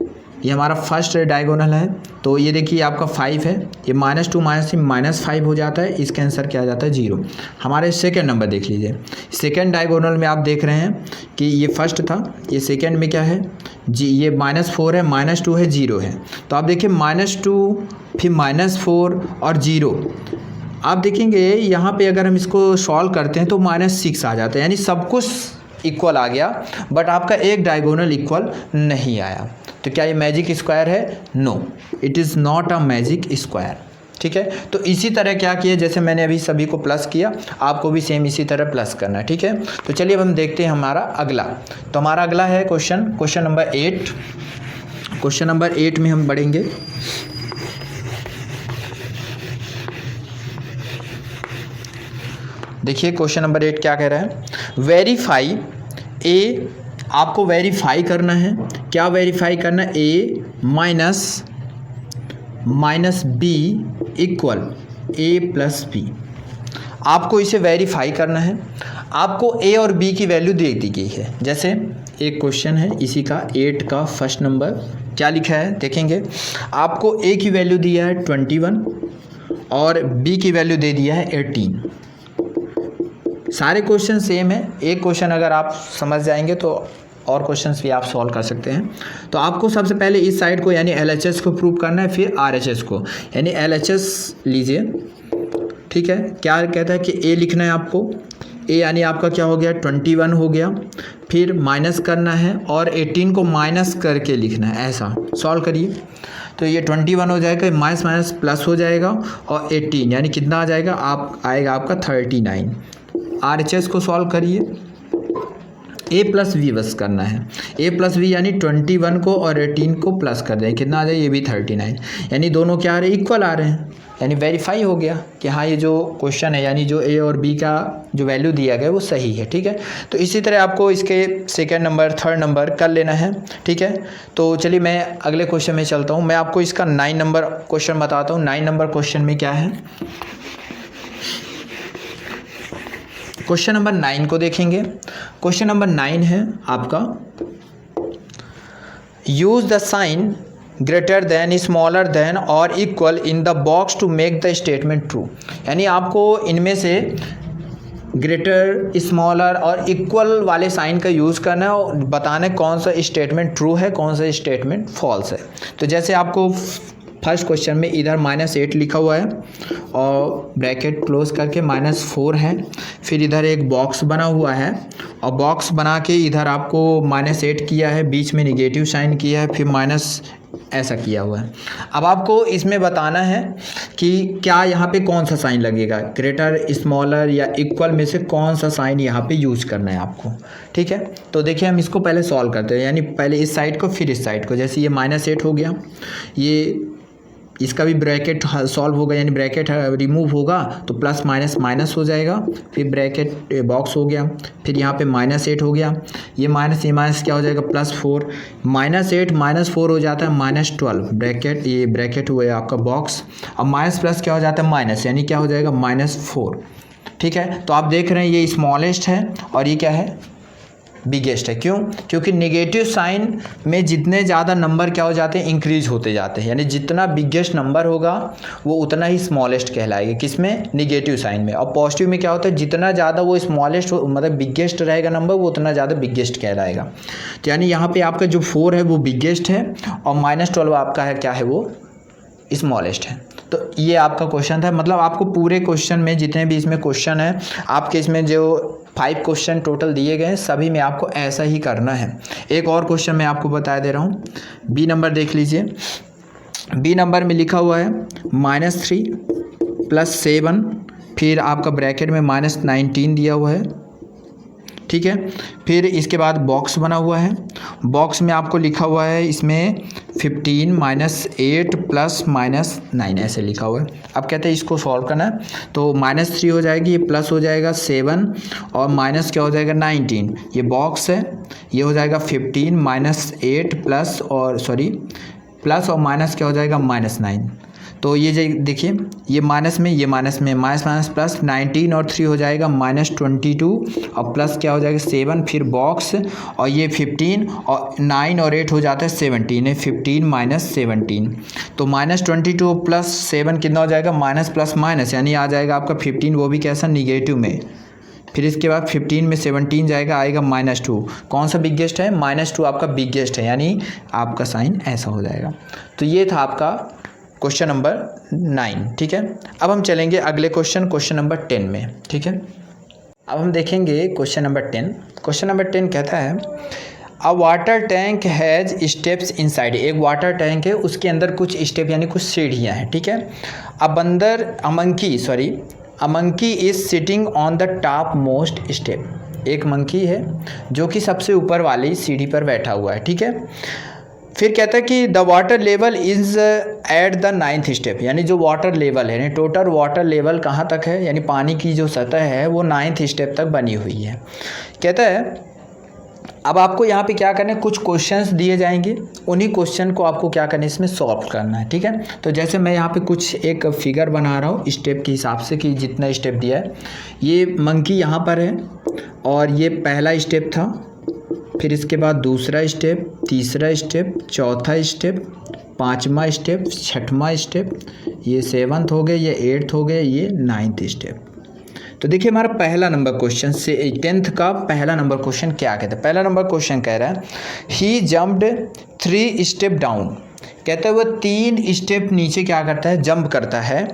ये हमारा फर्स्ट डायगोनल है, तो ये देखिए आपका 5 है, ये -2 -3 -5 हो जाता है, इसका आंसर क्या आ जाता है 0। हमारे सेकंड नंबर देख लीजिए, सेकंड डायगोनल में आप देख रहे हैं कि ये फर्स्ट था, ये सेकंड में क्या है जी, ये -4 है, -2 है, 0 है। तो आप देखिए -2 फिर -4 और 0, आप देखेंगे यहाँ पे अगर हम इसको सॉल्व करते हैं तो -6 आ जाता है, यानी सब कुछ इक्वल आ गया, बट आपका एक डायगोनल इक्वल नहीं आया। तो क्या ये मैजिक स्क्वायर है? No, it is not a magic square, ठीक है। तो इसी तरह क्या किया, जैसे मैंने अभी सभी को प्लस किया, आपको भी सेम इसी तरह प्लस करना है, ठीक है। तो चलिए अब हम देखते हैं हमारा अगला। तो हमारा अगला है क्वेश्चन नंबर 8। क्वेश्चन नंबर 8 में हम बढ़ेंगे। देखिए क्वेश्चन नंबर 8 क्या कह रहा है, वेरीफाई ए, आपको वेरीफाई करना है, क्या वेरीफाई करना है, A minus B equal a + b। आपको इसे वेरीफाई करना है। आपको a और b की वैल्यू दे दी गई है। जैसे एक क्वेश्चन है इसी का 8 का फर्स्ट नंबर, क्या लिखा है देखेंगे, आपको a की वैल्यू दिया है 21 और b की वैल्यू दे दिया है 18। सारे क्वेश्चन सेम है, एक क्वेश्चन अगर आप समझ जाएंगे तो और क्वेश्चंस भी आप सॉल्व कर सकते हैं। तो आपको सबसे पहले इस साइड को यानी LHS को प्रूव करना है, फिर RHS को, यानी LHS लीजिए, ठीक है। क्या कहता है कि A लिखना है आपको, A यानी आपका क्या हो गया 21 हो गया, फिर माइनस करना है और 18 को माइनस करके लिखना है, ऐसा सॉल्व करिए। तो ये 21 हो जाएगा, माइनस माइनस प्लस हो जाएगा और 18 यानी कितना आ जाएगा, आएगा आपका 39। RHS को सॉल्व करिए, a + v बस करना है, a + v यानी 21 को और 18 को प्लस कर दें, कितना आ जाए, ये भी 39, यानी दोनों क्या आ रहे हैं, इक्वल आ रहे हैं, यानी वेरीफाई हो गया कि हाँ ये जो क्वेश्चन है यानी जो a और b का जो वैल्यू दिया गया वो सही है, ठीक है। तो इसी तरह आपको इसके सेकंड नंबर थर्ड नंबर कर लेना है, ठीक है। तो चलिए मैं अगले क्वेश्चन में चलता हूँ। मैं आपको इसका 9 नंबर क्वेश्चन बताता हूँ। 9 नंबर क्वेश्चन में क्या है, क्वेश्चन नंबर 9 को देखेंगे। क्वेश्चन नंबर 9 है आपका, use the sign greater than, smaller than और equal in the box to make the statement true. यानी आपको इनमें से ग्रेटर, स्मॉलर और इक्वल वाले साइन का यूज़ करना है और बताना है कौन सा स्टेटमेंट ट्रू है, कौन सा स्टेटमेंट फॉल्स है। तो जैसे आपको फर्स्ट क्वेश्चन में इधर -8 लिखा हुआ है और ब्रैकेट क्लोज करके -4 है, फिर इधर एक बॉक्स बना हुआ है और बॉक्स बना के इधर आपको -8 किया है, बीच में निगेटिव साइन किया है, फिर माइनस ऐसा किया हुआ है। अब आपको इसमें बताना है कि क्या यहाँ पे कौन सा साइन लगेगा, ग्रेटर, स्मॉलर या इक्वल में से कौन सा साइन यहाँ पे यूज़ करना है आपको, ठीक है। तो देखिए हम इसको पहले सॉल्व करते हैं, यानी पहले इस साइड को फिर इस साइड को। जैसे ये -8 हो गया, ये इसका भी ब्रैकेट सॉल्व होगा, यानी ब्रैकेट रिमूव होगा तो प्लस माइनस माइनस हो जाएगा, फिर ब्रैकेट बॉक्स हो गया, फिर यहाँ पे -8 हो गया, ये माइनस क्या हो जाएगा +4, -8 -4 हो जाता है -12, ब्रैकेट, ये ब्रैकेट हुआ है आपका बॉक्स, और माइनस प्लस क्या हो जाता है माइनस, यानी क्या हो जाएगा -4, ठीक है। तो आप देख रहे हैं ये स्मॉलेस्ट है और ये क्या है, बिगेस्ट है। क्यों? क्योंकि नेगेटिव साइन में जितने ज़्यादा नंबर क्या हो जाते हैं, इंक्रीज होते जाते हैं, यानी जितना बिगेस्ट नंबर होगा वो उतना ही स्मॉलेस्ट कहलाएगा। किसमें? नेगेटिव साइन में। और पॉजिटिव में क्या होता है, जितना ज़्यादा वो स्मॉलेस्ट मतलब बिगेस्ट रहेगा नंबर, वो उतना ज़्यादा बिगेस्ट कहलाएगा। तो यानी यहाँ पे आपका जो 4 है वो बिगेस्ट है और -12 आपका है क्या है, वो स्मॉलेस्ट है। तो ये आपका क्वेश्चन था। मतलब आपको पूरे क्वेश्चन में जितने भी इसमें क्वेश्चन है, आपके इसमें जो 5 क्वेश्चन टोटल दिए गए हैं, सभी में आपको ऐसा ही करना है। एक और क्वेश्चन मैं आपको बता दे रहा हूँ। बी नंबर देख लीजिए। बी नंबर में लिखा हुआ है -3 + 7, फिर आपका ब्रैकेट में -19 दिया हुआ है, ठीक है। फिर इसके बाद बॉक्स बना हुआ है। बॉक्स में आपको लिखा हुआ है इसमें 15 - 8 + -9 ऐसे लिखा हुआ है। अब कहते हैं इसको सॉल्व करना है, तो -3 हो जाएगी, ये प्लस हो जाएगा 7 और माइनस क्या हो जाएगा 19। ये बॉक्स है, ये हो जाएगा 15 - 8 प्लस और माइनस क्या हो जाएगा -9। तो ये देखिए, ये माइनस में माइनस प्लस 19 और 3 हो जाएगा -22 और प्लस क्या हो जाएगा 7, फिर बॉक्स और ये 15 और 9 और 8 हो जाता है 17 है, 15 - 17। तो -22 + 7 कितना हो जाएगा, माइनस प्लस माइनस, यानी आ जाएगा आपका 15, वो भी कैसा, निगेटिव में। फिर इसके बाद 15 में 17 जाएगा, आएगा -2। कौन सा बिगेस्ट है, -2 आपका बिगेस्ट है, यानी आपका साइन ऐसा हो जाएगा। तो ये था आपका क्वेश्चन नंबर 9, ठीक है। अब हम चलेंगे अगले क्वेश्चन नंबर 10 में, ठीक है। अब हम देखेंगे क्वेश्चन नंबर 10। क्वेश्चन नंबर 10 कहता है अ water tank has steps inside. एक वाटर टैंक है, उसके अंदर कुछ स्टेप यानी कुछ सीढ़ियाँ हैं, ठीक है। A monkey is sitting on the top most step. एक मंकी है जो कि सबसे ऊपर वाली सीढ़ी पर बैठा हुआ है, ठीक है। फिर कहता है कि the water level is at the 9th step, यानी जो वाटर लेवल है, यानी टोटल वाटर लेवल कहाँ तक है, यानी पानी की जो सतह है वो 9th स्टेप तक बनी हुई है। कहता है अब आपको यहाँ पे क्या करना है, कुछ क्वेश्चंस दिए जाएंगे, उन्हीं क्वेश्चन को आपको क्या करना है, इसमें सॉल्व करना है, ठीक है। तो जैसे मैं यहाँ पे कुछ एक फिगर बना रहा हूँ स्टेप के हिसाब से कि जितना स्टेप दिया है। ये मंकी यहाँ पर है और ये पहला स्टेप था, फिर इसके बाद दूसरा स्टेप, तीसरा स्टेप, चौथा स्टेप, 5वां स्टेप, 6वां स्टेप, ये 7th हो गया, ये 8th हो गया, ये 9th स्टेप। तो देखिए हमारा पहला नंबर क्वेश्चन से 10th का पहला नंबर क्वेश्चन क्या कहता है। पहला नंबर क्वेश्चन कह रहा है ही जम्प्ड 3 स्टेप डाउन। कहता है वो 3 स्टेप नीचे क्या करता है, जंप करता है,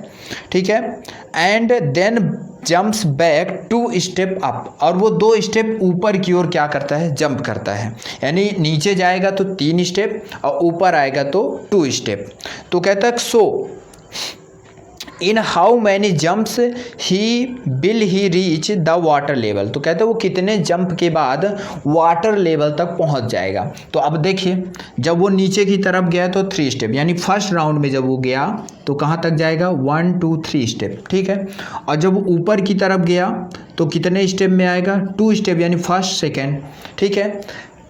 ठीक है। And then jumps back 2 step up, और वो 2 स्टेप ऊपर की ओर क्या करता है, जंप करता है। यानी नीचे जाएगा तो 3 स्टेप और ऊपर आएगा तो 2 स्टेप। तो कहता है so in how many jumps will he reach the water level. तो कहते हैं वो कितने जंप के बाद वाटर लेवल तक पहुंच जाएगा। तो अब देखिए जब वो नीचे की तरफ गया तो 3 स्टेप, यानी फर्स्ट राउंड में जब वो गया तो कहाँ तक जाएगा, 1 2 3 स्टेप, ठीक है। और जब वो ऊपर की तरफ गया तो कितने स्टेप में आएगा, 2 स्टेप, यानी फर्स्ट सेकेंड, ठीक है।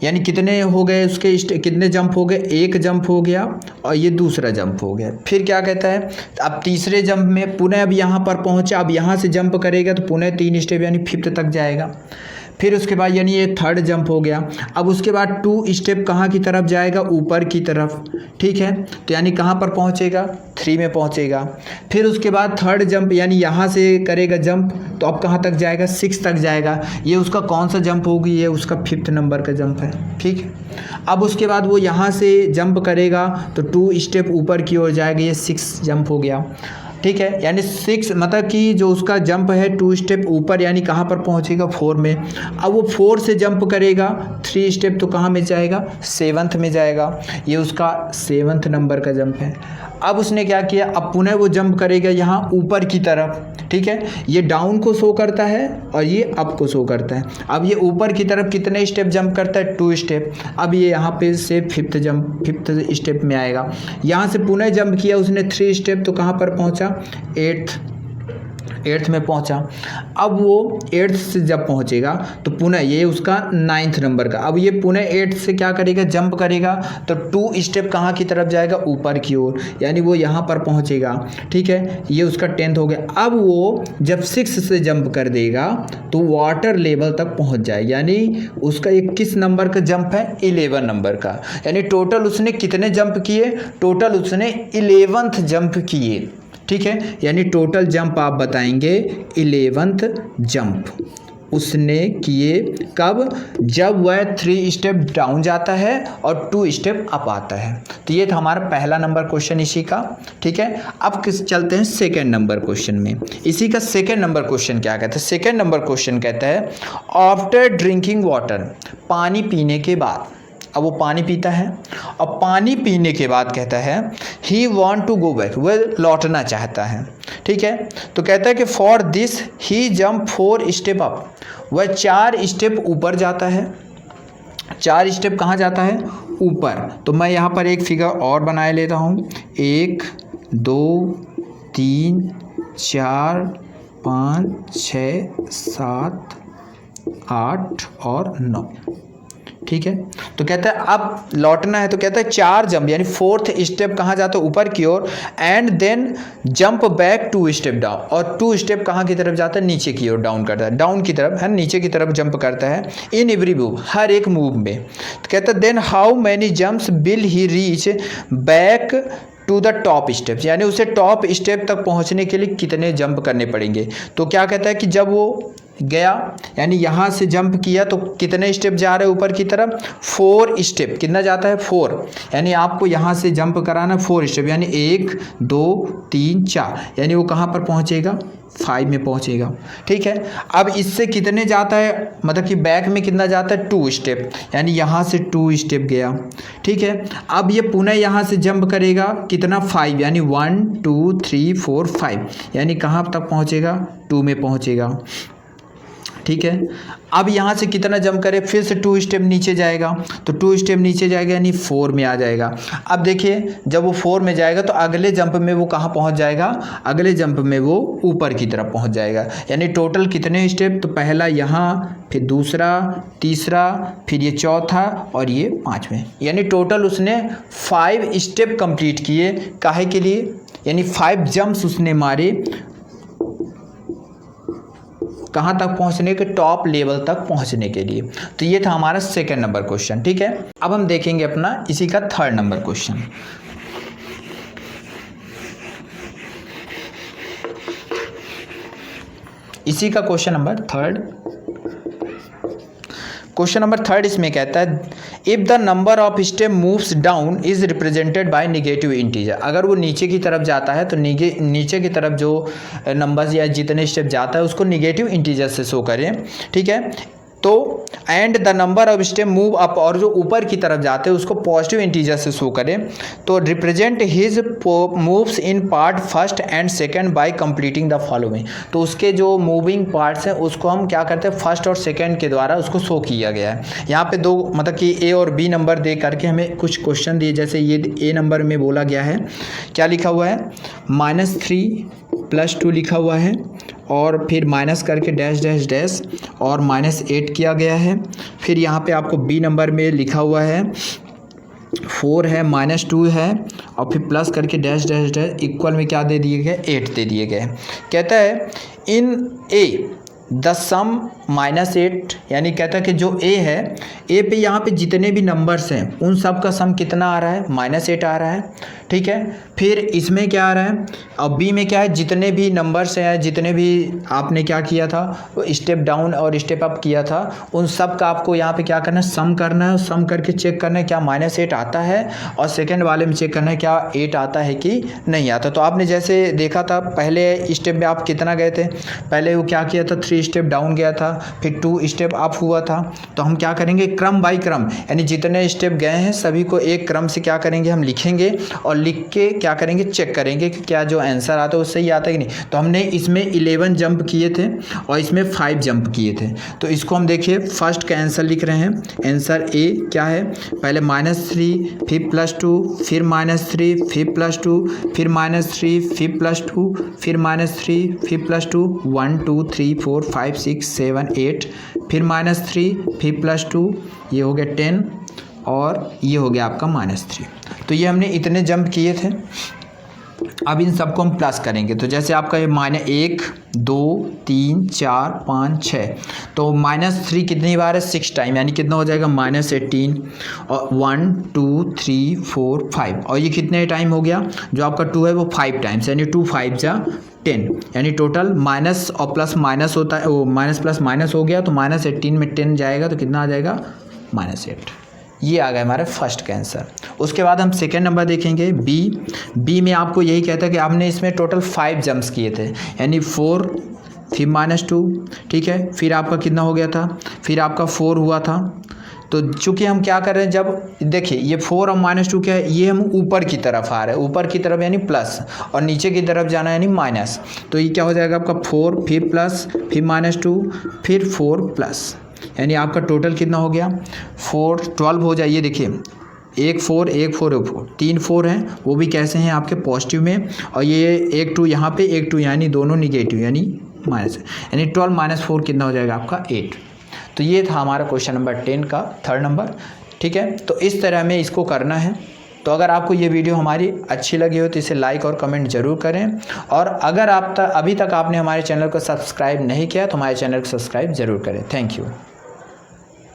यानी कितने हो गए उसके कितने जंप हो गए, 1 जंप हो गया और ये दूसरा जंप हो गया। फिर क्या कहता है, अब तीसरे जंप में पुनः अब यहाँ पर पहुँचा, अब यहाँ से जंप करेगा तो पुनः 3 स्टेप यानी 5th तक जाएगा। फिर उसके बाद यानी ये 3rd जंप हो गया। अब उसके बाद 2 स्टेप कहाँ की तरफ जाएगा, ऊपर की तरफ, ठीक है। तो यानी कहाँ पर पहुँचेगा, 3 में पहुँचेगा। फिर उसके बाद 3rd जंप यानी यहाँ से करेगा जंप, तो अब कहाँ तक जाएगा, 6 तक जाएगा। ये उसका कौन सा जंप होगी, ये उसका 5th नंबर का जंप है, ठीक है। अब उसके बाद वो यहाँ से जंप करेगा तो 2 स्टेप ऊपर की ओर जाएगा, ये 6 जंप हो गया, ठीक है। यानी 6 मतलब कि जो उसका जंप है 2 स्टेप ऊपर, यानी कहाँ पर पहुँचेगा, 4 में। अब वो 4 से जंप करेगा 3 स्टेप तो कहाँ में जाएगा, 7th में जाएगा। ये उसका 7th नंबर का जंप है। अब उसने क्या किया, अब पुनः वो जंप करेगा यहाँ ऊपर की तरफ, ठीक है। ये डाउन को शो करता है और ये अप को शो करता है। अब ये ऊपर की तरफ कितने स्टेप जंप करता है, 2 स्टेप। अब ये यहाँ पे से 5th स्टेप में आएगा। यहाँ से पुनः जंप किया उसने 3 स्टेप तो कहाँ पर पहुँचा, 8th, 8th में पहुंचा। अब वो 8th से जब पहुंचेगा तो पुनः ये उसका 9th नंबर का, अब ये पुनः 8th से क्या करेगा, जंप करेगा, तो 2 स्टेप कहाँ की तरफ जाएगा, ऊपर की ओर, यानी वो यहाँ पर पहुंचेगा। ठीक है, ये उसका 10th हो गया। अब वो जब 6 से जंप कर देगा तो वाटर लेवल तक पहुंच जाएगा, यानी उसका एक किस नंबर का जंप है, 11 नंबर का। यानी टोटल उसने कितने जंप किए, टोटल उसने 11th जंप किए। ठीक है, यानी टोटल जंप आप बताएंगे 11th जंप उसने किए। कब, जब वह 3 स्टेप डाउन जाता है और 2 स्टेप अप आता है। तो ये था हमारा पहला नंबर क्वेश्चन इसी का। ठीक है, अब चलते हैं सेकेंड नंबर क्वेश्चन में। इसी का सेकेंड नंबर क्वेश्चन क्या कहता है, सेकेंड नंबर क्वेश्चन कहता है आफ्टर ड्रिंकिंग वाटर, पानी पीने के बाद। अब वो पानी पीता है और पानी पीने के बाद कहता है ही वॉन्ट टू गो बैक, वह लौटना चाहता है। ठीक है, तो कहता है कि for this he jump 4 step up, वह 4 स्टेप ऊपर जाता है। 4 स्टेप कहाँ जाता है, ऊपर। तो मैं यहाँ पर एक फिगर और बनाए लेता हूँ, 1 2 3 4 5 6 7 8 और 9। ठीक है, तो कहता है अब लौटना है, तो कहता है 4 जंप, यानी 4th स्टेप कहाँ जाता है, ऊपर की ओर, and then jump back 2 step down, और 2 स्टेप कहाँ की तरफ जाता है, नीचे की ओर डाउन करता है, डाउन की तरफ है, नीचे की तरफ जंप करता है। इन एवरी मूव, हर एक मूव में। तो कहता है then how many jumps will he reach back to the top steps, यानी उसे टॉप स्टेप तक पहुँचने के लिए कितने जंप करने पड़ेंगे। तो क्या कहता है कि जब वो गया, यानी यहाँ से जंप किया तो कितने स्टेप जा रहे हैं ऊपर की तरफ, 4 स्टेप। कितना जाता है, 4, यानी आपको यहाँ से जंप कराना 4 स्टेप, यानी 1 2 3 4, यानी वो कहाँ पर पहुँचेगा, 5 में पहुँचेगा। ठीक है, अब इससे कितने जाता है, मतलब कि बैक में कितना जाता है, 2 स्टेप, यानी यहाँ से 2 स्टेप गया। ठीक है, अब ये पुनः यहाँ से जंप करेगा कितना, 5, यानी 1 2 3 4 5, यानी कहाँ तक पहुँचेगा, 2 में पहुँचेगा। ठीक है, अब यहाँ से कितना जंप करे, फिर से 2 स्टेप नीचे जाएगा, तो 2 स्टेप नीचे जाएगा यानी 4 में आ जाएगा। अब देखिए जब वो 4 में जाएगा तो अगले जंप में वो कहाँ पहुँच जाएगा, अगले जंप में वो ऊपर की तरफ पहुँच जाएगा। यानी टोटल कितने स्टेप, तो पहला यहाँ, फिर दूसरा, तीसरा, फिर ये चौथा और ये 5वें, यानी टोटल उसने 5 स्टेप कंप्लीट किए। काहे के लिए, यानी 5 जंप्स उसने मारे, कहाँ तक पहुँचने के, टॉप लेवल तक पहुँचने के लिए। तो ये था हमारा सेकेंड नंबर क्वेश्चन। ठीक है, अब हम देखेंगे अपना इसी का थर्ड नंबर क्वेश्चन। इसी का question number third, question number third इसमें कहता है if the number of step moves down is represented by negative integer, अगर वो नीचे की तरफ जाता है तो नीचे की तरफ जो नंबर्स या जितने स्टेप जाता है उसको नेगेटिव इंटीजर से शो करें। ठीक है, तो and the number of step move up, और जो ऊपर की तरफ जाते हैं उसको पॉजिटिव इंटीजर से शो करें। तो represent his moves in part first and second by completing the following, तो उसके जो मूविंग पार्ट्स हैं उसको हम क्या करते हैं, फर्स्ट और सेकंड के द्वारा उसको शो किया गया है। यहाँ पे दो मतलब कि ए और बी नंबर दे करके हमें कुछ क्वेश्चन दिए, जैसे ये ए नंबर में बोला गया है, क्या लिखा हुआ है, -3 + 2 लिखा हुआ है, और फिर माइनस करके डैश डैश डैश और -8 किया गया है। फिर यहाँ पे आपको बी नंबर में लिखा हुआ है 4 है, -2 है, और फिर प्लस करके डैश डैश डैश इक्वल में क्या दे दिए गए, 8 दे दिए गए। कहता है इन ए द सम -8, यानी कहता है कि जो ए है, ए पे यहाँ पे जितने भी नंबर्स हैं उन सब का सम कितना आ रहा है, -8 आ रहा है। ठीक है, फिर इसमें क्या आ रहा है, और बी में क्या है, जितने भी नंबर्स हैं, जितने भी आपने क्या किया था, वो स्टेप डाउन और स्टेप अप किया था, उन सब का आपको यहाँ पे क्या करना है, सम करना है। सम करके चेक करना है क्या -8 आता है, और सेकेंड वाले में चेक करना है क्या 8 आता है कि नहीं आता। तो आपने जैसे देखा था पहले स्टेप में आप कितना गए थे, पहले वो क्या किया था, 3 3 स्टेप डाउन गया था, फिर 2 स्टेप अप हुआ था। तो हम क्या करेंगे, क्रम बाई क्रम, यानी जितने स्टेप गए हैं सभी को एक क्रम से क्या करेंगे, हम लिखेंगे और लिख के क्या करेंगे, चेक करेंगे कि क्या जो आंसर आता है वो सही आता है कि नहीं। तो हमने इसमें 11 जंप किए थे और इसमें 5 जंप किए थे। तो इसको हम देखिए फर्स्ट का आंसर लिख रहे हैं। आंसर ए क्या है, पहले -3 फिर +2 फिर -3 फिर +2 फिर -3 फिर +2 फिर -3 फिर +2 1 2 3 4 5 6 7 8 फिर -3 फिर +2, ये हो गया 10 और ये हो गया आपका -3। तो ये हमने इतने जंप किए थे। अब इन सबको हम प्लस करेंगे। तो जैसे आपका ये -1 2 3 4 5 6, तो -3 कितनी बार है, 6 टाइम, यानी कितना हो जाएगा -18 और 1 2 3 4 5, और ये कितने टाइम हो गया, जो आपका 2 है वो 5 टाइम्स, यानी 2 5 जा 10, यानी टोटल माइनस और प्लस माइनस होता है, वो माइनस प्लस माइनस हो गया तो -18 में 10 जाएगा तो कितना आ जाएगा, -8। ये आ गया हमारा फर्स्ट का आंसर। उसके बाद हम सेकेंड नंबर देखेंगे बी में आपको यही कहता है कि आपने इसमें टोटल 5 जंप्स किए थे, यानी 4 फिर -2, ठीक है, फिर आपका कितना हो गया था, फिर आपका 4 हुआ था। तो चूंकि हम क्या कर रहे हैं, जब देखिए ये 4 और -2 क्या है, ये हम ऊपर की तरफ आ रहे हैं, ऊपर की तरफ यानी प्लस और नीचे की तरफ जाना यानी माइनस। तो ये क्या हो जाएगा आपका 4 फिर प्लस फिर -2 फिर 4 प्लस, यानी आपका टोटल कितना हो गया 4 12 हो जाए। ये देखिए 1 4 1 4 1 4 3 4 हैं, वो भी कैसे हैं आपके पॉजिटिव में, और ये 1 2 यहाँ पे 1 2 यानी दोनों निगेटिव यानी माइनस, यानी 12 - 4 कितना हो जाएगा आपका 8। तो ये था हमारा क्वेश्चन नंबर 10 का थर्ड नंबर, ठीक है। तो इस तरह में इसको करना है। तो अगर आपको ये वीडियो हमारी अच्छी लगी हो तो इसे लाइक और कमेंट जरूर करें, और अगर अभी तक आपने हमारे चैनल को सब्सक्राइब नहीं किया तो हमारे चैनल को सब्सक्राइब जरूर करें। Thank you.